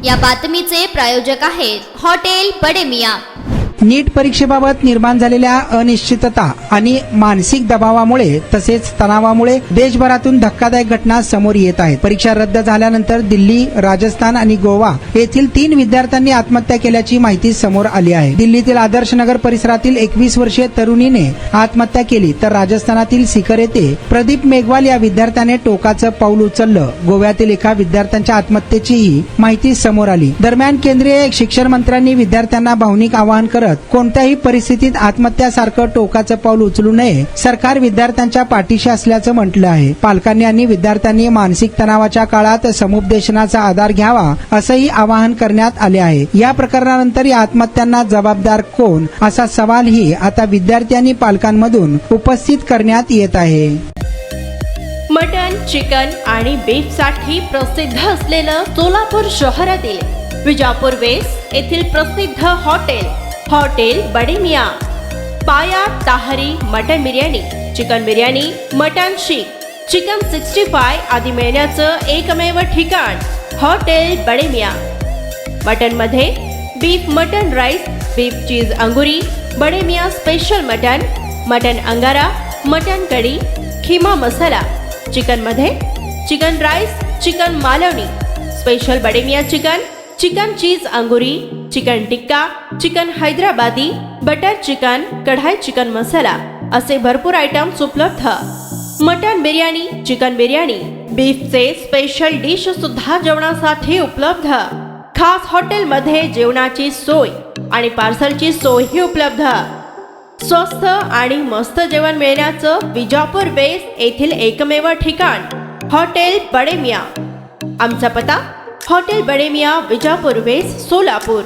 या बातमीचे प्रायोजक आहेत हॉटेल बडे मियां। नीट परीक्षेबाबत निर्माण झालेल्या अनिश्चितता आणि मानसिक दबावामुळे तसेच तणावामुळे देशभरातून धक्कादायक घटना समोर येत आहेत। परीक्षा रद्द झाल्यानंतर दिल्ली, राजस्थान आणि गोवा येथील 3 विद्यार्थ्यांनी आत्महत्या केल्याची माहिती समोर आली आहे। दिल्लीतील आदर्श नगर परिसरातील 21 वर्षीय तरुणीने आत्महत्या केली, तर राजस्थानातील सिकर येथे प्रदीप मेघवाल या विद्यार्थ्याने टोकाचं पाऊल उचललं। गोव्यातील एका विद्यार्थ्यांच्या आत्महत्येचीही माहिती समोर आली। दरम्यान केंद्रीय शिक्षण मंत्र्यांनी विद्यार्थ्यांना भावनिक आवाहन करत कोणत्याही परिस्थितीत आत्महत्यासारखं टोकाचं पाऊल उचलू नये, सरकार विद्यार्थ्यांच्या पाठीशी असल्याचं म्हटलं आहे। पालकांनी आणि विद्यार्थ्यांनी मानसिक तणावाच्या काळात समुपदेशनाचा आधार घ्यावा असंही आवाहन करण्यात आले आहे। या प्रकरणानंतर या आत्महत्यांना जबाबदार कोण असा सवालही आता विद्यार्थी आणि पालकांमधून उपस्थित करण्यात येत आहे। मटन, चिकन आणि बीफ साठी प्रसिद्ध असलेलं सोलापूर शहरातील विजापूर वेस्ट येथील प्रसिद्ध हॉटेल बडे मियां। पाया ताहरी mutton biryani, chicken biryani, mutton शीख, चिकन 65 आदी मिळण्याचं एकमेव ठिकाण हॉटेल बडे मियां। मटन मध्ये beef mutton rice, beef cheese अंगुरी, Bade Miyan special mutton, mutton अंगारा, मटन कढी, खीमा मसाला। चिकन मध्ये chicken rice, chicken Malvani, special Bade Miyan chicken, chicken cheese अंगुरी, chicken tikka, chicken Hyderabadi, butter chicken, kadai chicken masala असे भरपूर आयटम्स उपलब्ध। मटन बिर्याणी, चिकन बिर्याणी, बीफचे स्पेशल डिश सुद्धा जेवणासाठी उपलब्ध। खास हॉटेलमध्ये जेवणाची सोय आणि पार्सलची सोयही उपलब्ध। स्वस्त आणि मस्त जेवण मिळण्याचं विजापूर वेस्ट येथील एकमेव ठिकाण हॉटेल बडे मियां। आमचा पत्ता हॉटेल बडे मियां, विजापूर वेस्ट, सोलापूर।